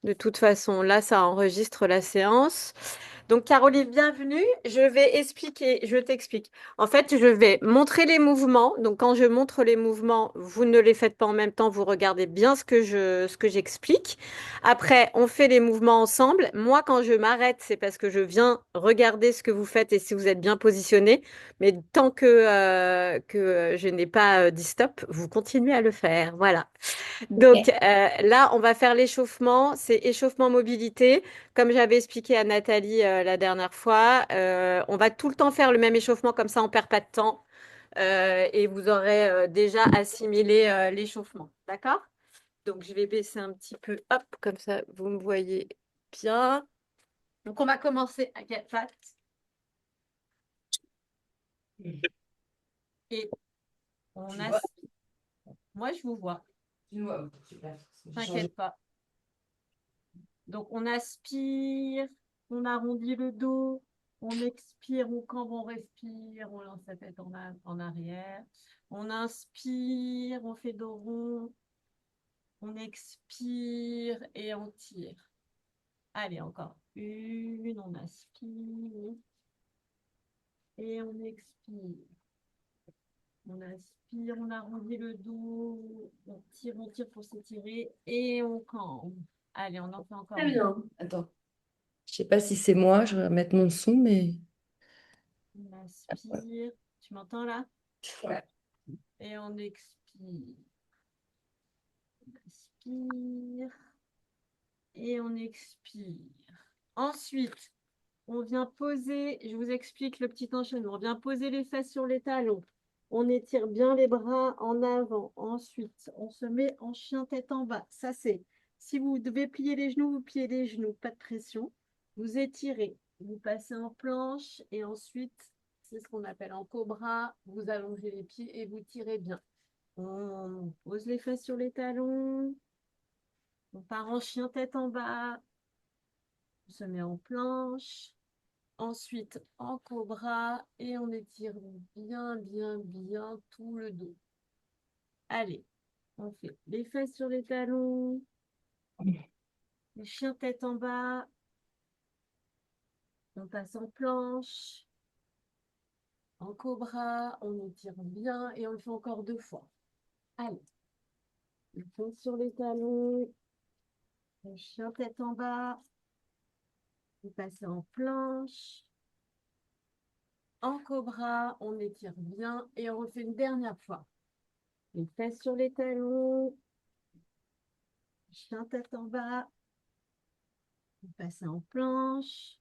De toute façon, là, ça enregistre la séance. Donc, Caroline, bienvenue. Je t'explique. En fait, je vais montrer les mouvements. Donc, quand je montre les mouvements, vous ne les faites pas en même temps, vous regardez bien ce que j'explique. Après, on fait les mouvements ensemble. Moi, quand je m'arrête, c'est parce que je viens regarder ce que vous faites et si vous êtes bien positionné. Mais tant que je n'ai pas dit stop, vous continuez à le faire. Voilà. Donc Ok. là, on va faire l'échauffement. C'est échauffement mobilité. Comme j'avais expliqué à Nathalie la dernière fois, on va tout le temps faire le même échauffement, comme ça on perd pas de temps. Et vous aurez déjà assimilé l'échauffement. D'accord? Donc je vais baisser un petit peu, hop, comme ça vous me voyez bien. Donc on va commencer à quatre pattes et on Tu vois? aspire. Moi je vous vois, Tu vois, super. J'ai changé. t'inquiète pas. Donc, on aspire, on arrondit le dos, on expire, on cambre, on respire, on lance la tête en arrière. On inspire, on fait dos rond, on expire et on tire. Allez, encore une, on aspire et on expire. On aspire, on arrondit le dos, on tire pour s'étirer et on cambre. Allez, on en fait encore Très deux. bien. Attends. Je sais pas si c'est moi, je vais mettre mon son, mais. On aspire. Tu m'entends là? Ouais. Et on expire. On inspire. Et on expire. Ensuite, on vient poser, je vous explique le petit enchaînement. On vient poser les fesses sur les talons. On étire bien les bras en avant. Ensuite, on se met en chien tête en bas. Ça, c'est si vous devez plier les genoux, vous pliez les genoux, pas de pression. Vous étirez, vous passez en planche et ensuite, c'est ce qu'on appelle en cobra. Vous allongez les pieds et vous tirez bien. On pose les fesses sur les talons. On part en chien tête en bas. On se met en planche. Ensuite, en cobra et on étire bien tout le dos. Allez, on fait les fesses sur les talons, le chien tête en bas, on passe en planche, en cobra, on étire bien et on le fait encore deux fois. Allez, les fesses sur les talons, le chien tête en bas, on passe en planche, en cobra, on étire bien et on refait une dernière fois. Les fesses sur les talons, chien tête en bas, on passe en planche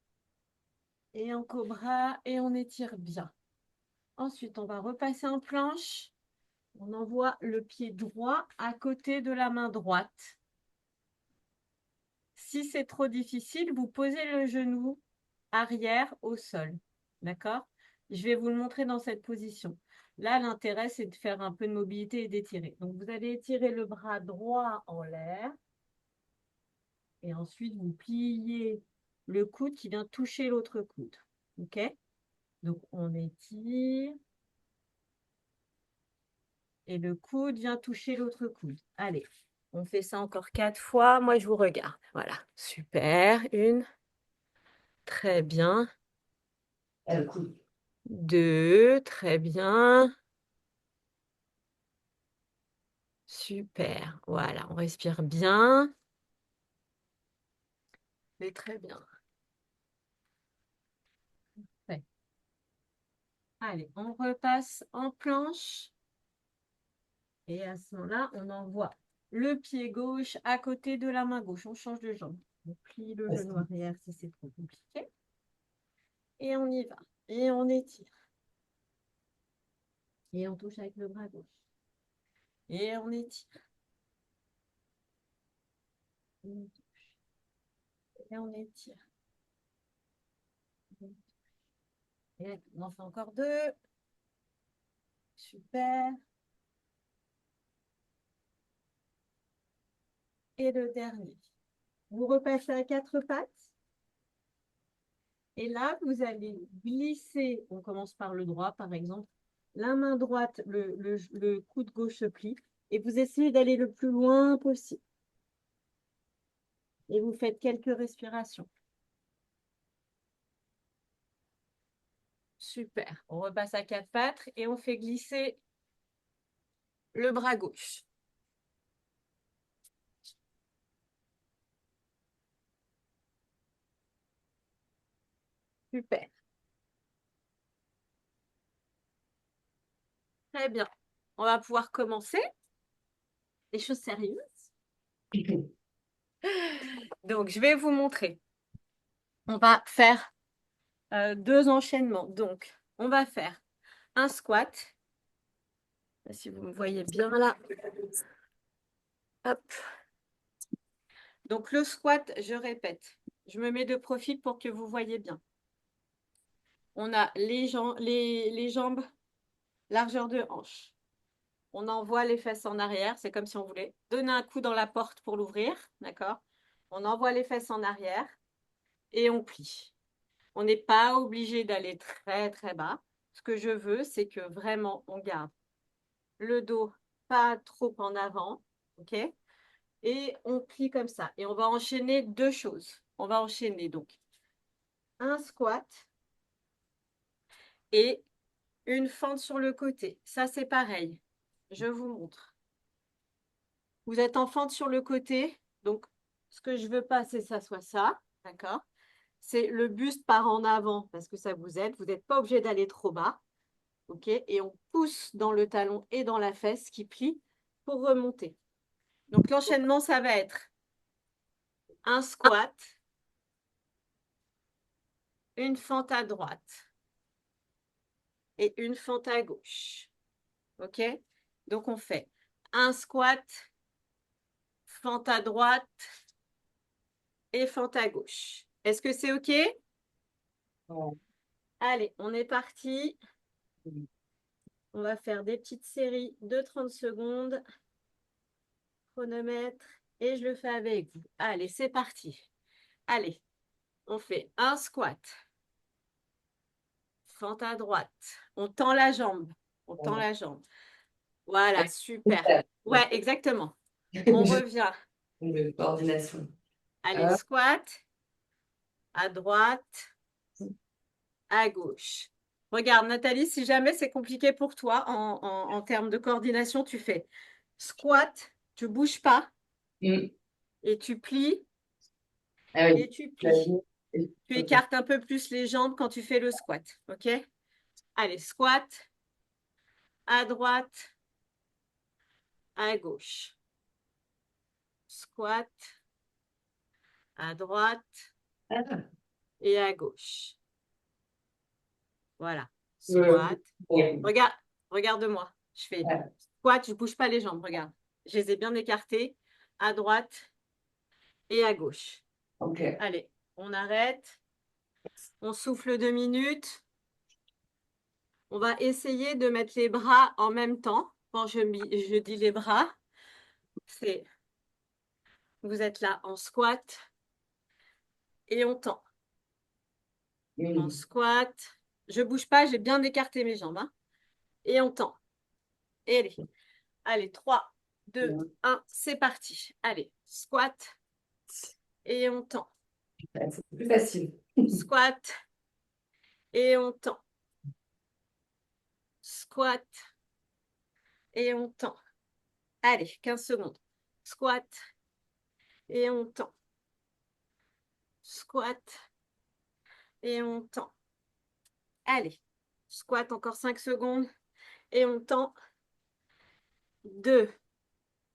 et en cobra et on étire bien. Ensuite, on va repasser en planche. On envoie le pied droit à côté de la main droite. Si c'est trop difficile, vous posez le genou arrière au sol. D'accord? Je vais vous le montrer dans cette position. Là, l'intérêt, c'est de faire un peu de mobilité et d'étirer. Donc, vous allez étirer le bras droit en l'air. Et ensuite, vous pliez le coude qui vient toucher l'autre coude. OK? Donc, on étire et le coude vient toucher l'autre coude. Allez, on fait ça encore quatre fois. Moi, je vous regarde. Voilà, super. Une, très bien. Cool. Deux, très bien. Super. Voilà, on respire bien. Mais très bien. Ouais. Allez, on repasse en planche. Et à ce moment-là, on envoie le pied gauche à côté de la main gauche. On change de jambe. On plie le genou arrière si c'est trop compliqué. Et on y va. Et on étire. Et on touche avec le bras gauche. Et on étire. Et on étire. Et on en fait encore deux. Super. Et le dernier. Vous repassez à quatre pattes. Et là, vous allez glisser. On commence par le droit, par exemple. La main droite, le coude gauche se plie. Et vous essayez d'aller le plus loin possible. Et vous faites quelques respirations. Super. On repasse à quatre pattes et on fait glisser le bras gauche. Super. Très bien. On va pouvoir commencer des choses sérieuses. Donc, je vais vous montrer. On va faire deux enchaînements. Donc, on va faire un squat. Si vous me voyez bien là. Hop. Donc, le squat, je répète. Je me mets de profil pour que vous voyez bien. On a les jambes, largeur de hanche. On envoie les fesses en arrière. C'est comme si on voulait donner un coup dans la porte pour l'ouvrir. D'accord? On envoie les fesses en arrière et on plie. On n'est pas obligé d'aller très, très bas. Ce que je veux, c'est que vraiment, on garde le dos pas trop en avant. OK? Et on plie comme ça. Et on va enchaîner deux choses. On va enchaîner donc un squat et une fente sur le côté. Ça, c'est pareil. Je vous montre. Vous êtes en fente sur le côté. Donc, ce que je ne veux pas, c'est que ça soit ça. D'accord? C'est le buste part en avant parce que ça vous aide. Vous n'êtes pas obligé d'aller trop bas. OK? Et on pousse dans le talon et dans la fesse qui plie pour remonter. Donc, l'enchaînement, ça va être un squat, une fente à droite et une fente à gauche. OK? Donc, on fait un squat, fente à droite et fente à gauche. Est-ce que c'est OK? Ouais. Allez, on est parti. On va faire des petites séries de 30 secondes. Chronomètre. Et je le fais avec vous. Allez, c'est parti. Allez, on fait un squat. Fente à droite. On tend la jambe. On tend la jambe. Voilà, super. Ouais, exactement. On revient. De coordination. Allez, Hop. squat. À droite. À gauche. Regarde, Nathalie, si jamais c'est compliqué pour toi en termes de coordination, tu fais squat, tu bouges pas Mm. et tu plies Ah et oui. tu La plies. ligne. Tu Ok. écartes un peu plus les jambes quand tu fais le squat. OK? Allez, squat, à droite, à gauche. Squat, à droite Ah. et à gauche. Voilà. Euh, Squat. ouais. Regarde, regarde-moi. Je fais Ouais. squat, je ne bouge pas les jambes. Regarde. Je les ai bien écartées à droite et à gauche. Ok. Allez, on arrête. On souffle 2 minutes. On va essayer de mettre les bras en même temps. Quand je dis les bras, c'est vous êtes là en squat et on tend. En Mm. squat. Je ne bouge pas, j'ai bien écarté mes jambes. Hein. Et on tend. Et allez. Allez, 3, 2, 1, c'est parti. Allez, squat et on tend. Ouais, c'est plus facile. Squat et on tend. Squat et on tend. Allez, 15 secondes. Squat et on tend. Squat et on tend. Allez, squat encore 5 secondes et on tend. 2,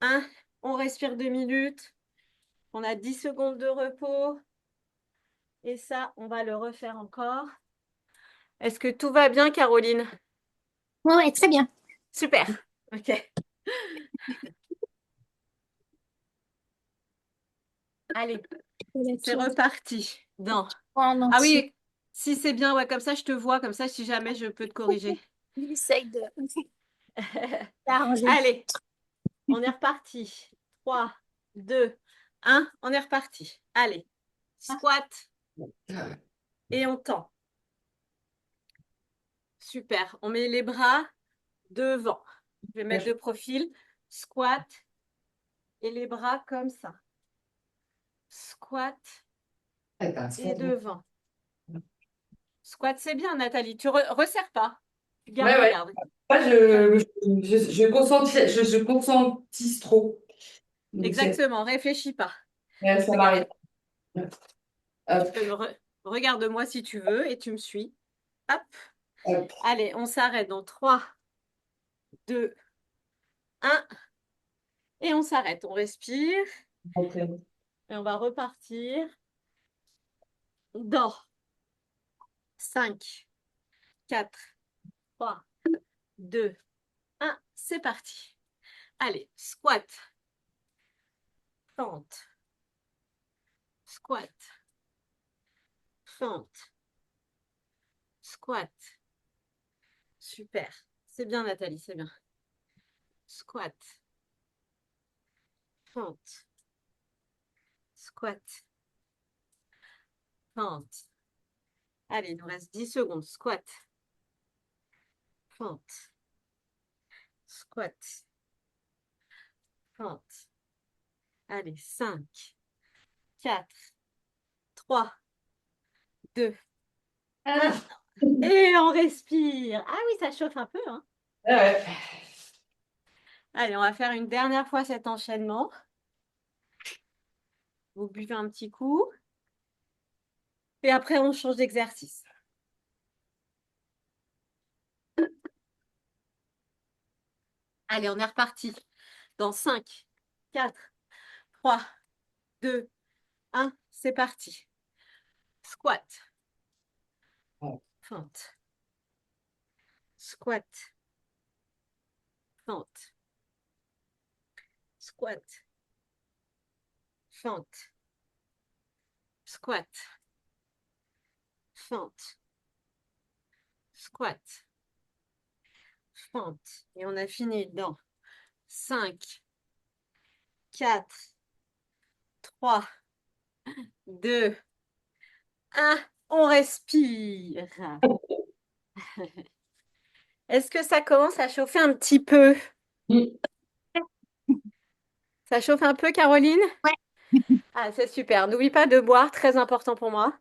1. On respire 2 minutes. On a 10 secondes de repos. Et ça, on va le refaire encore. Est-ce que tout va bien, Caroline? Ouais, ouais, très bien. Super. OK. Allez, c'est reparti. Non. En Ah entier. oui, si c'est bien, ouais, comme ça, je te vois. Comme ça, si jamais je peux te corriger. J'essaye de d'arranger. Allez, on est reparti. 3, 2, 1. On est reparti. Allez, squat et on tend. Super. On met les bras devant. Je vais mettre de profil. Squat et les bras comme ça. squat Attends, et c'est bon. devant. Squat, c'est bien, Nathalie. Tu resserres pas. Tu gardes Ouais, la ouais. garde. Moi, je conscientise trop. Donc, Exactement, réfléchis pas. ça Regarde, m'arrive. Hop, tu peux regarde-moi si tu veux et tu me suis. Hop. hop, Allez, on s'arrête dans 3, 2, 1. Et on s'arrête. On respire après. et on va repartir dans 5, 4, 3, 2, 1. C'est parti. Allez, squat, fente, squat, fente, squat. Super. C'est bien, Nathalie, c'est bien. Squat, fente, squat, fente. Allez, il nous reste 10 secondes. Squat, fente, squat, fente. Allez, 5, 4, 3, 2, Ah, 1. Et on respire. Ah oui, ça chauffe un peu, hein. ouais. Allez, on va faire une dernière fois cet enchaînement. Vous buvez un petit coup. Et après, on change d'exercice. Allez, on est reparti. Dans 5, 4, 3, 2, 1. C'est parti. Squat. Fente. Squat. Fente. Squat. Fente. Squat. Fente. Squat. Fente. Et on a fini dans 5, 4, 3, 2, 1. On respire. Est-ce que ça commence à chauffer un petit peu? Ça chauffe un peu, Caroline? Ouais. Ah, c'est super. N'oublie pas de boire, très important pour moi.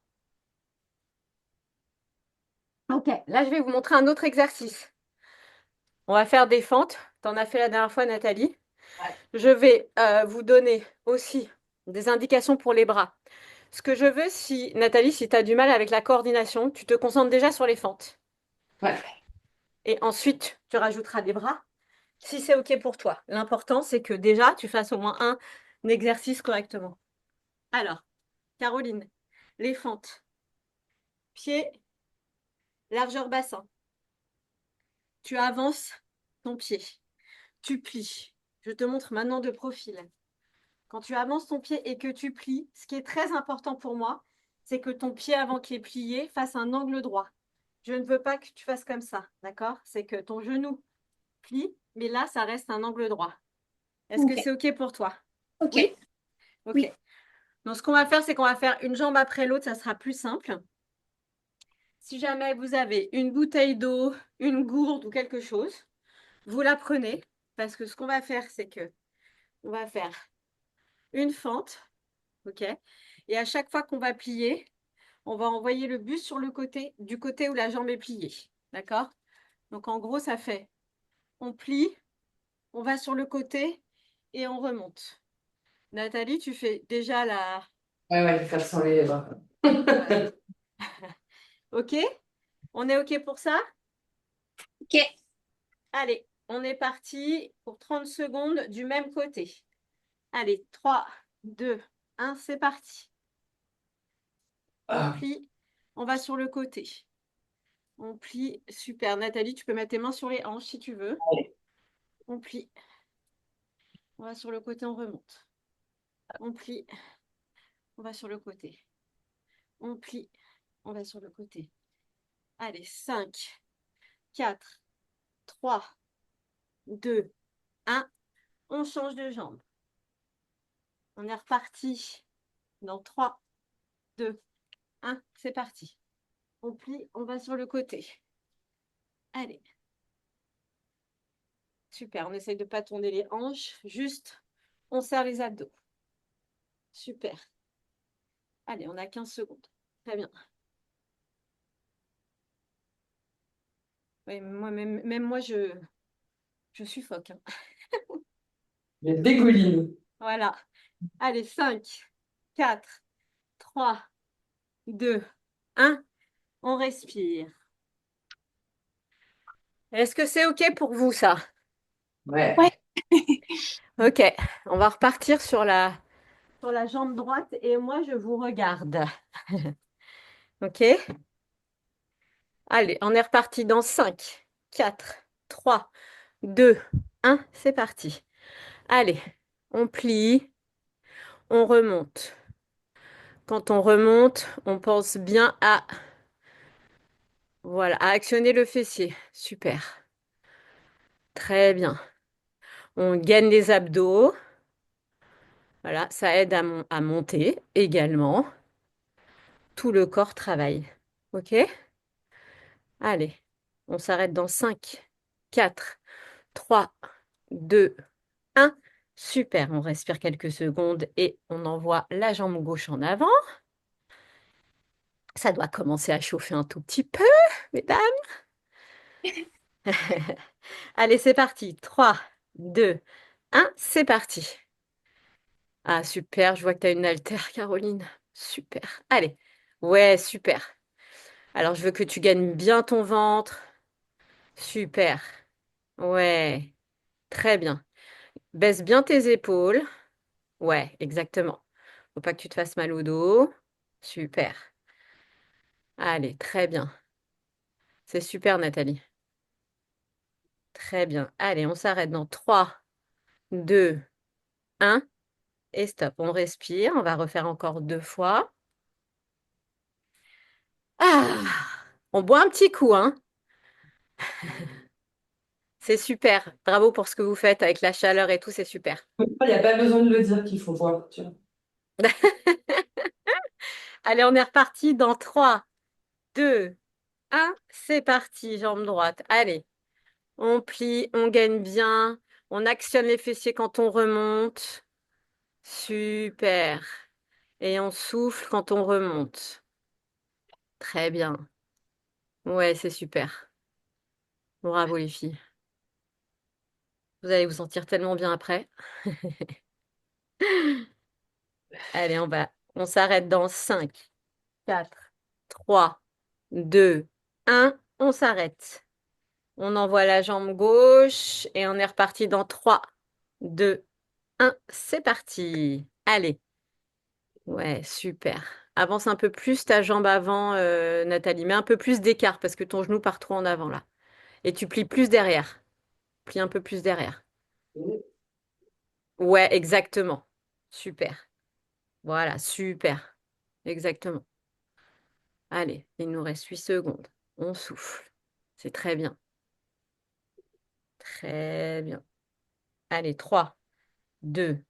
Ok, là, je vais vous montrer un autre exercice. On va faire des fentes. Tu en as fait la dernière fois, Nathalie. Ouais. Je vais vous donner aussi des indications pour les bras. Ce que je veux, si Nathalie, si tu as du mal avec la coordination, tu te concentres déjà sur les fentes. Ouais. Et ensuite, tu rajouteras des bras si c'est OK pour toi. L'important, c'est que déjà, tu fasses au moins un exercice correctement. Alors, Caroline, les fentes. Pied, largeur bassin. Tu avances ton pied. Tu plies. Je te montre maintenant de profil. Quand tu avances ton pied et que tu plies, ce qui est très important pour moi, c'est que ton pied avant qu'il est plié fasse un angle droit. Je ne veux pas que tu fasses comme ça, d'accord? C'est que ton genou plie, mais là, ça reste un angle droit. Est-ce que Ok. c'est OK pour toi? Ok. Oui? OK. Oui. Donc, ce qu'on va faire, c'est qu'on va faire une jambe après l'autre, ça sera plus simple. Si jamais vous avez une bouteille d'eau, une gourde ou quelque chose, vous la prenez parce que ce qu'on va faire, c'est que on va faire une fente, OK? Et à chaque fois qu'on va plier, on va envoyer le bus sur le côté, du côté où la jambe est pliée, d'accord? Donc en gros, ça fait, on plie, on va sur le côté et on remonte. Nathalie, tu fais déjà la... Ouais, ouais, faire sans les bras. Ouais. OK? On est OK pour ça? Ok. Allez, on est parti pour 30 secondes du même côté. Allez, 3, 2, 1, c'est parti. On Ah, plie, on va sur le côté. On plie, super. Nathalie, tu peux mettre tes mains sur les hanches si tu veux. allez. On plie, on va sur le côté, on remonte. On plie, on va sur le côté. On plie, on va sur le côté. Allez, 5, 4, 3, 2, 1. On change de jambe. On est reparti dans 3, 2, 1. C'est parti. On plie, on va sur le côté. Allez. Super, on essaye de ne pas tourner les hanches. Juste, on serre les abdos. Super. Allez, on a 15 secondes. Très bien. Oui, moi, même moi, je suffoque, hein. Les dégouline. Voilà. Allez, 5, 4, 3, 2, 1. On respire. Est-ce que c'est OK pour vous, ça? Ouais. Ouais. OK. On va repartir sur la jambe droite et moi, je vous regarde. OK? Allez, on est reparti dans 5, 4, 3, 2, 1. C'est parti. Allez, on plie, on remonte. Quand on remonte, on pense bien à, voilà, à actionner le fessier. Super. Très bien. On gaine les abdos. Voilà, ça aide à monter également. Tout le corps travaille. OK? Allez, on s'arrête dans 5, 4, 3, 2, 1. Super, on respire quelques secondes et on envoie la jambe gauche en avant. Ça doit commencer à chauffer un tout petit peu, mesdames. Allez, c'est parti. 3, 2, 1, c'est parti. Ah, super, je vois que tu as une haltère, Caroline. Super. Allez. Ouais, super. Alors, je veux que tu gagnes bien ton ventre. Super. Ouais, très bien. Baisse bien tes épaules. Ouais, exactement. Faut pas que tu te fasses mal au dos. Super. Allez, très bien. C'est super, Nathalie. Très bien. Allez, on s'arrête dans 3, 2, 1 et stop. On respire. On va refaire encore 2 fois. Ah, on boit un petit coup, hein. C'est super. Bravo pour ce que vous faites avec la chaleur et tout, c'est super. Il n'y a pas besoin de le dire qu'il faut voir. Tu vois. Allez, on est reparti dans 3, 2, 1. C'est parti, jambe droite. Allez, on plie, on gagne bien. On actionne les fessiers quand on remonte. Super. Et on souffle quand on remonte. Très bien. Ouais, c'est super. Bravo les filles. Vous allez vous sentir tellement bien après. Allez, on s'arrête dans 5, 4, 3, 2, 1. On s'arrête. On envoie la jambe gauche et on est reparti dans 3, 2, 1. C'est parti. Allez. Ouais, super. Avance un peu plus ta jambe avant, Nathalie. Mets un peu plus d'écart parce que ton genou part trop en avant là. Et tu plies plus derrière. Plie un peu plus derrière. Ouais, exactement. Super. Voilà, super. Exactement. Allez, il nous reste 8 secondes. On souffle. C'est très bien. Très bien. Allez, 3, 2,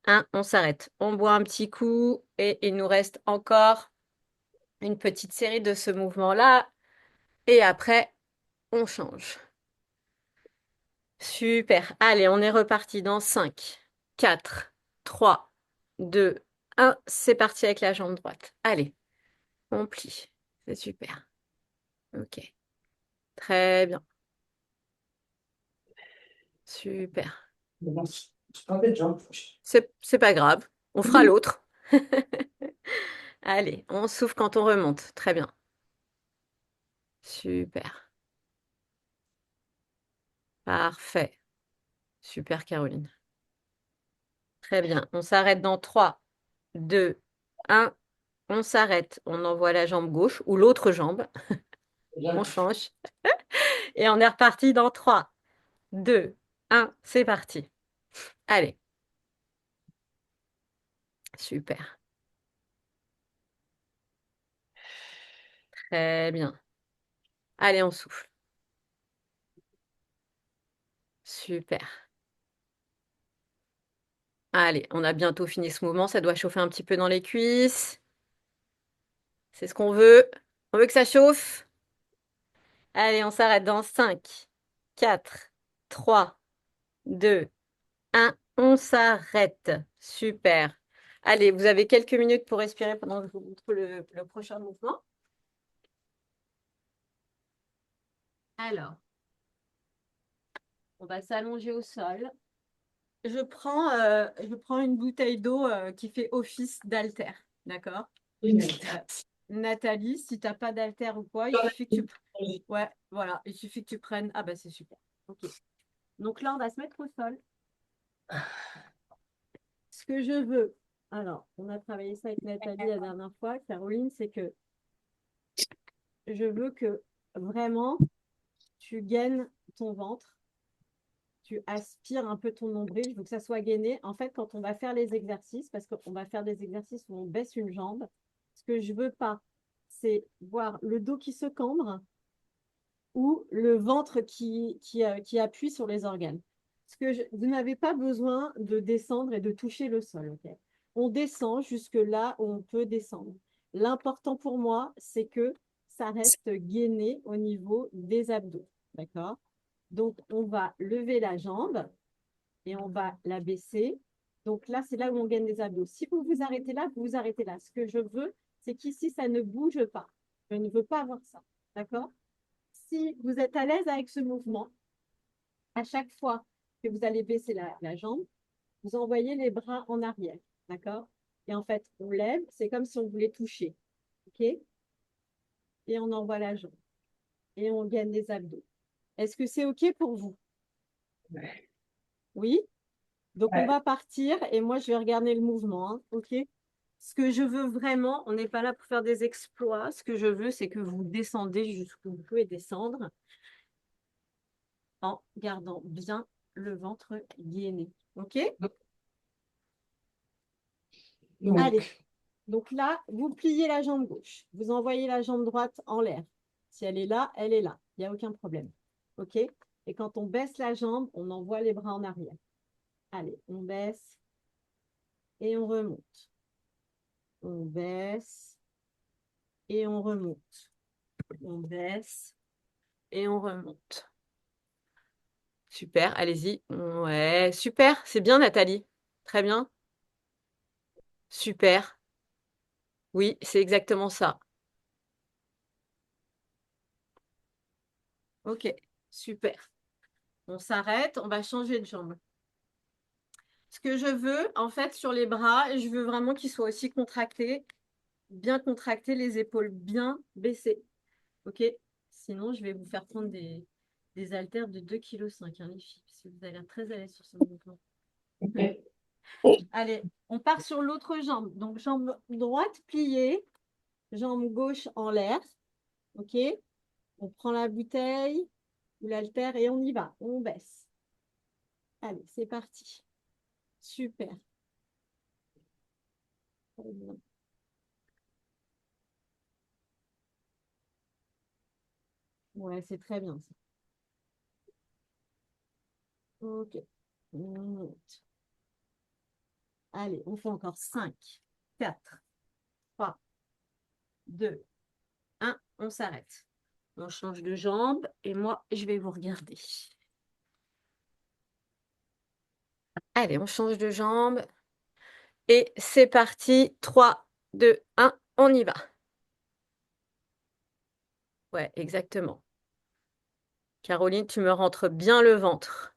1. On s'arrête. On boit un petit coup et il nous reste encore une petite série de ce mouvement-là. Et après, on change. Super. Allez, on est reparti dans 5, 4, 3, 2, 1. C'est parti avec la jambe droite. Allez, on plie. C'est super. Ok. Très bien. Super. Mais bon, je pas de jambes. C'est pas grave. On fera l'autre. Allez, on souffle quand on remonte. Très bien. Super. Parfait. Super, Caroline. Très bien. On s'arrête dans 3, 2, 1. On s'arrête. On envoie la jambe gauche ou l'autre jambe. On change. Et on est reparti dans 3, 2, 1. C'est parti. Allez. Super. Très bien. Allez, on souffle. Super. Allez, on a bientôt fini ce mouvement. Ça doit chauffer un petit peu dans les cuisses. C'est ce qu'on veut. On veut que ça chauffe. Allez, on s'arrête dans 5, 4, 3, 2, 1. On s'arrête. Super. Allez, vous avez quelques minutes pour respirer pendant que je vous montre le prochain mouvement. Alors, on va s'allonger au sol. Je prends une bouteille d'eau qui fait office d'haltère, d'accord? Nathalie, si tu n'as pas d'haltère ou quoi, il suffit que tu... Ouais, voilà, il suffit que tu prennes... Ah bah c'est super. Ok. Donc là, on va se mettre au sol. Ce que je veux, alors, on a travaillé ça avec Nathalie la dernière fois, Caroline, c'est que je veux que vraiment tu gaines ton ventre, tu aspires un peu ton nombril, je veux que ça soit gainé. En fait, quand on va faire les exercices, parce qu'on va faire des exercices où on baisse une jambe, ce que je veux pas, c'est voir le dos qui se cambre ou le ventre qui appuie sur les organes. Vous n'avez pas besoin de descendre et de toucher le sol. Okay. On descend jusque là où on peut descendre. L'important pour moi, c'est que ça reste gainé au niveau des abdos. D'accord? Donc, on va lever la jambe et on va la baisser. Donc là, c'est là où on gagne des abdos. Si vous vous arrêtez là, vous vous arrêtez là. Ce que je veux, c'est qu'ici, ça ne bouge pas. Je ne veux pas avoir ça. D'accord? Si vous êtes à l'aise avec ce mouvement, à chaque fois que vous allez baisser la jambe, vous envoyez les bras en arrière. D'accord? Et en fait, on lève, c'est comme si on voulait toucher. OK? Et on envoie la jambe. Et on gagne des abdos. Est-ce que c'est OK pour vous? Ouais. Oui? Donc, on Ouais. va partir et moi, je vais regarder le mouvement. Hein, OK? Ce que je veux vraiment, on n'est pas là pour faire des exploits. Ce que je veux, c'est que vous descendez jusqu'où vous pouvez descendre en gardant bien le ventre gainé. OK? Allez. Donc, Donc là, vous pliez la jambe gauche. Vous envoyez la jambe droite en l'air. Si elle est là, elle est là. Il n'y a aucun problème. OK? Et quand on baisse la jambe, on envoie les bras en arrière. Allez, on baisse et on remonte. On baisse et on remonte. On baisse et on remonte. Super, allez-y. Ouais, super. C'est bien, Nathalie. Très bien. Super. Oui, c'est exactement ça. Ok, super. On s'arrête, on va changer de jambe. Ce que je veux, en fait, sur les bras, je veux vraiment qu'ils soient aussi contractés, bien contractés, les épaules bien baissées. Ok? Sinon, je vais vous faire prendre des haltères de 2,5 kg, hein, les filles, parce que vous avez l'air très à l'aise sur ce mouvement. Allez, on part sur l'autre jambe. Donc, jambe droite pliée, jambe gauche en l'air. OK? On prend la bouteille ou l'haltère et on y va. On baisse. Allez, c'est parti. Super. Très bien. Ouais, c'est très bien ça. OK. On monte. Allez, on fait encore 5, 4, 3, 2, 1. On s'arrête. On change de jambe et moi, je vais vous regarder. Allez, on change de jambe. Et c'est parti. 3, 2, 1. On y va. Ouais, exactement. Caroline, tu me rentres bien le ventre.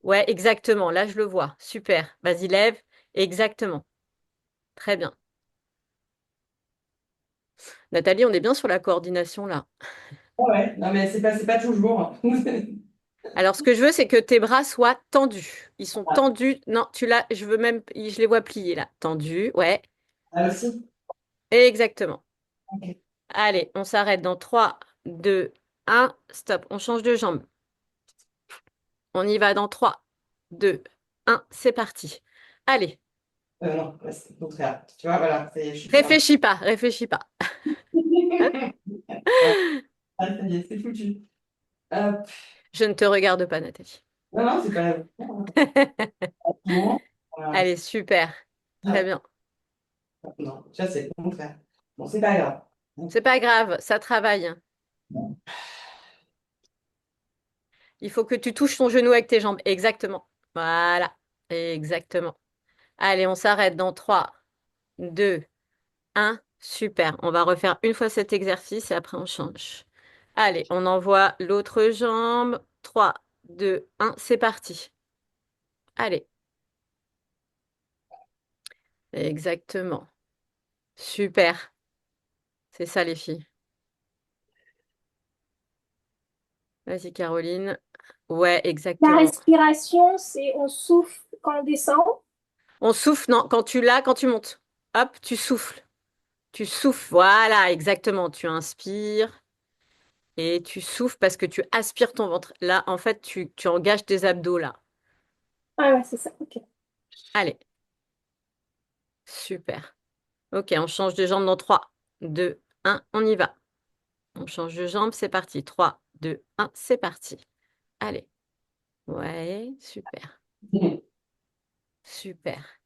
Ouais, exactement. Là, je le vois. Super. Vas-y, lève. Exactement. Très bien. Nathalie, on est bien sur la coordination là. ouais, non, mais c'est pas toujours. Alors, ce que je veux, c'est que tes bras soient tendus. Ils sont tendus. Non, je veux même, je les vois pliés là. Tendus, ouais. Ah, aussi? Exactement. Ok. Allez, on s'arrête dans 3, 2, 1. Stop. On change de jambe. On y va dans 3, 2, 1. C'est parti. Allez, Non, là, c'est le contraire. Tu vois, voilà, je suis ferme. réfléchis pas, réfléchis pas. Ouais, ah, ça y est, c'est foutu. Hop. Je ne te regarde pas, Nathalie. Non, non, c'est pas bon. Voilà. Allez, super. Très bien. Non, ça c'est le contraire. Bon, c'est pas grave. C'est pas grave, ça travaille. Bon. Il faut que tu touches ton genou avec tes jambes. Exactement. Voilà. Exactement. Allez, on s'arrête dans 3, 2, 1. Super. On va refaire une fois cet exercice et après on change. Allez, on envoie l'autre jambe. 3, 2, 1. C'est parti. Allez. Exactement. Super. C'est ça les filles. Vas-y, Caroline. Ouais, La exactement. respiration, c'est on souffle quand on descend. On souffle, non, quand tu montes. Hop, tu souffles. Tu souffles. Voilà, exactement. Tu inspires et tu souffles parce que tu aspires ton ventre. Là, en fait, tu engages tes abdos là. Ah ouais, c'est ça. Ok. Allez, super. Ok, on change de jambe dans 3, 2, 1. On y va. On change de jambe, c'est parti. 3, 2, 1. C'est parti. Allez. Ouais, super. Super.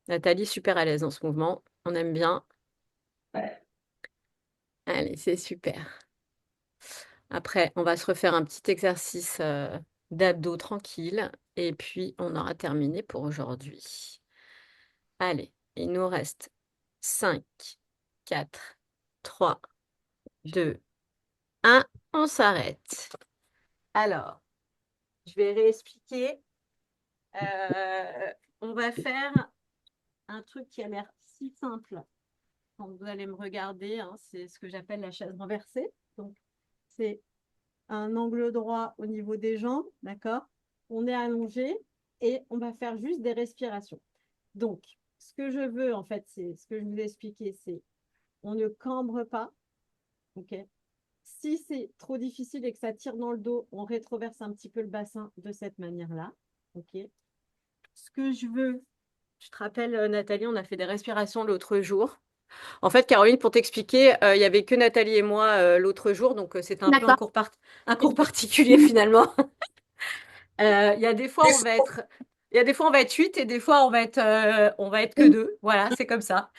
Nathalie, super à l'aise dans ce mouvement. On aime bien. Ouais. Allez, c'est super. Après, on va se refaire un petit exercice d'abdos tranquille. Et puis, on aura terminé pour aujourd'hui. Allez, il nous reste 5, 4, 3, 2, 1. On s'arrête. Alors, je vais réexpliquer. On va faire un truc qui a l'air si simple quand vous allez me regarder. Hein, c'est ce que j'appelle la chaise renversée. Donc, c'est un angle droit au niveau des jambes, d'accord? On est allongé et on va faire juste des respirations. Donc, ce que je veux, en fait, c'est ce que je vous ai expliqué, c'est on ne cambre pas, ok? Si c'est trop difficile et que ça tire dans le dos, on rétroverse un petit peu le bassin de cette manière-là, ok? Ce que je veux, je te rappelle, Nathalie, on a fait des respirations l'autre jour. En fait, Caroline, pour t'expliquer, il y avait que Nathalie et moi l'autre jour, donc c'était un peu D'accord. un cours particulier finalement. Il y a des fois, il y a des fois, on va être 8 et des fois, on va être que deux. Voilà, c'est comme ça.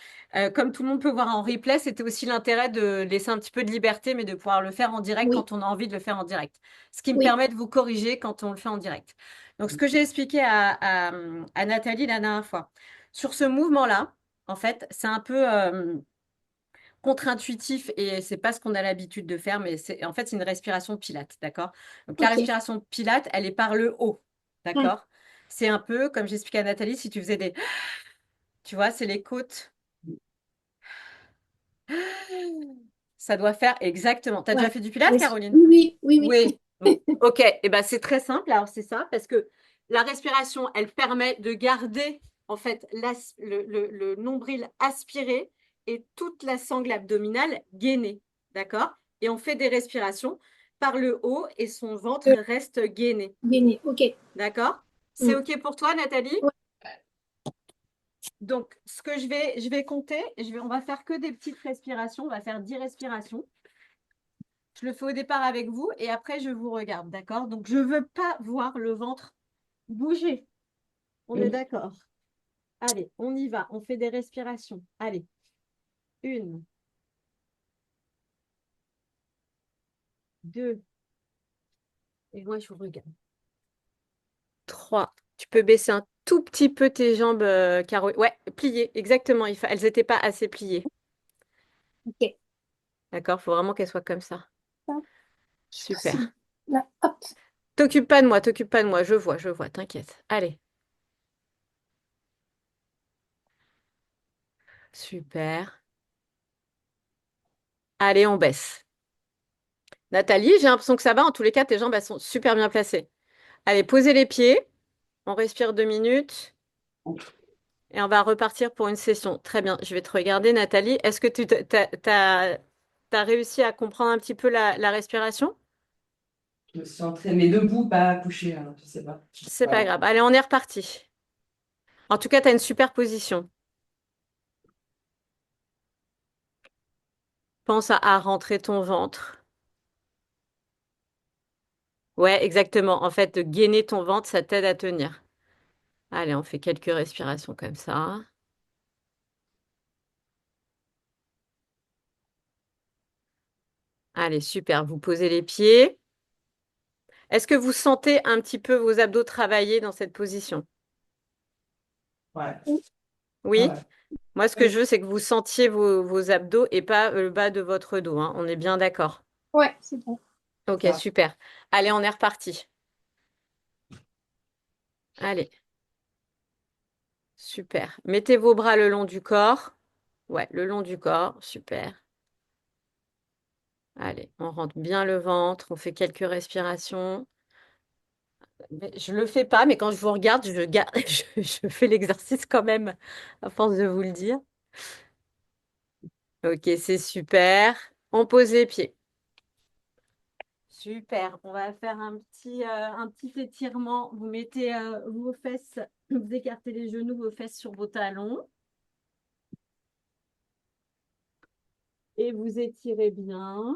Comme tout le monde peut voir en replay, c'était aussi l'intérêt de laisser un petit peu de liberté, mais de pouvoir le faire en direct Oui, quand on a envie de le faire en direct. Ce qui me oui. permet de vous corriger quand on le fait en direct. Donc, ce que j'ai expliqué à Nathalie la dernière fois, sur ce mouvement-là, en fait, c'est un peu contre-intuitif et c'est pas ce qu'on a l'habitude de faire, mais c'est en fait c'est une respiration pilate, d'accord? Donc la Ok. respiration pilate, elle est par le haut, Hmm. d'accord? C'est un peu comme j'expliquais à Nathalie, si tu faisais des, tu vois, c'est les côtes. Ça doit faire exactement. T'as déjà Ouais. fait du pilate, Caroline? Oui, oui, oui, Oui. oui. Bon, ok. Et ben c'est très simple. Alors c'est ça parce que la respiration, elle permet de garder en fait le nombril aspiré et toute la sangle abdominale gainée, d'accord? Et on fait des respirations par le haut et son ventre Euh, reste gainé, Béné. Ok. d'accord? C'est Hmm. ok pour toi, Nathalie? Ouais. Donc, ce que je vais compter, on va faire que des petites respirations. On va faire 10 respirations. Je le fais au départ avec vous et après je vous regarde, d'accord? Donc je veux pas voir le ventre bouger. On est d'accord? Allez, on y va. On fait des respirations. Allez, une, deux, et moi je vous regarde. Trois. Tu peux baisser un tout petit peu tes jambes, Caro. Ouais, pliées, exactement. Elles n'étaient pas assez pliées. Ok. D'accord? Faut vraiment qu'elles soient comme ça. Hop, Super. là, hop. T'occupe pas de moi. Je vois, t'inquiète. Allez. Super. Allez, on baisse. Nathalie, j'ai l'impression que ça va. En tous les cas, tes jambes, elles sont super bien placées. Allez, posez les pieds. On respire 2 minutes. Et on va repartir pour une session. Très bien. Je vais te regarder, Nathalie. Est-ce que tu as réussi à comprendre un petit peu la respiration? Je me suis entraînée debout, pas couché, hein, je sais pas. C'est pas Voilà. grave. Allez, on est reparti. En tout cas, tu as une super position. Pense à rentrer ton ventre. Ouais, exactement. En fait, de gainer ton ventre, ça t'aide à tenir. Allez, on fait quelques respirations comme ça. Allez, super. Vous posez les pieds. Est-ce que vous sentez un petit peu vos abdos travailler dans cette position? Ouais. Oui? Ouais. Moi, ce que je veux, c'est que vous sentiez vos abdos et pas le bas de votre dos, hein. On est bien d'accord. Ouais, c'est bon. Ok, Ça. super. Allez, on est reparti. Allez, super. Mettez vos bras le long du corps. Ouais, le long du corps. Super. Allez, on rentre bien le ventre. On fait quelques respirations. Je le fais pas, mais quand je vous regarde, je fais l'exercice quand même, à force de vous le dire. Ok, c'est super. On pose les pieds. Super. On va faire un petit étirement. Vous mettez vos fesses, vous écartez les genoux, vos fesses sur vos talons et vous étirez bien.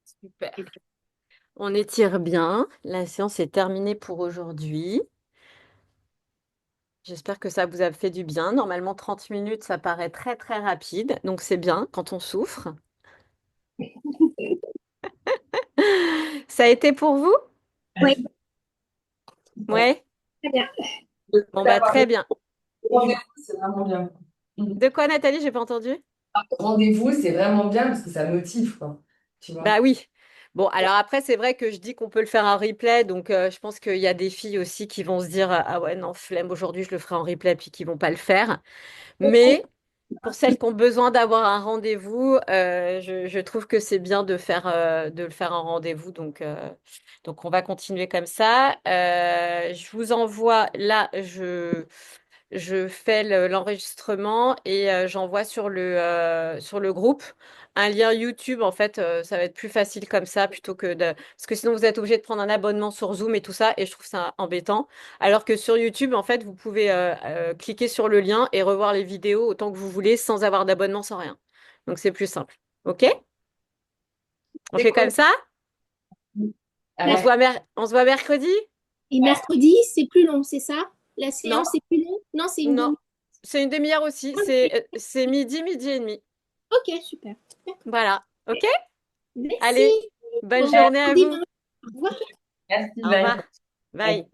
Super. On étire bien. La séance est terminée pour aujourd'hui. J'espère que ça vous a fait du bien. Normalement, 30 minutes, ça paraît très très rapide. Donc c'est bien quand on souffre. Ça a été pour vous? Oui, Ouais. Ouais. très bien. Le fait Bon, bah d'avoir très bien. rendez-vous, c'est vraiment bien. De quoi, Nathalie? J'ai pas entendu? Rendez-vous, c'est vraiment bien parce que ça motive, quoi. Tu vois? Bah oui. Bon, alors après, c'est vrai que je dis qu'on peut le faire en replay, donc je pense qu'il y a des filles aussi qui vont se dire ah ouais, non, flemme, aujourd'hui, je le ferai en replay, puis qui vont pas le faire. Mais pour celles qui ont besoin d'avoir un rendez-vous, je trouve que c'est bien de le faire en rendez-vous, donc on va continuer comme ça. Je vous envoie là, je fais l'enregistrement et j'envoie sur le groupe un lien YouTube. En fait, ça va être plus facile comme ça plutôt que de... Parce que sinon, vous êtes obligé de prendre un abonnement sur Zoom et tout ça, et je trouve ça embêtant. Alors que sur YouTube, en fait, vous pouvez cliquer sur le lien et revoir les vidéos autant que vous voulez sans avoir d'abonnement, sans rien. Donc, c'est plus simple. OK? On C'est fait comme cool. ça? Allez, On se voit mercredi? Et mercredi, c'est plus long, c'est ça? La Non, séance est plus longue? Non, c'est une non. demi. C'est une demi-heure aussi. Ok, C'est midi, midi et demi. ok, super. Voilà. OK? Merci. Allez, bonne Bon journée à vendredi, vous. hein. Au revoir. merci, Au bye. revoir. Bye.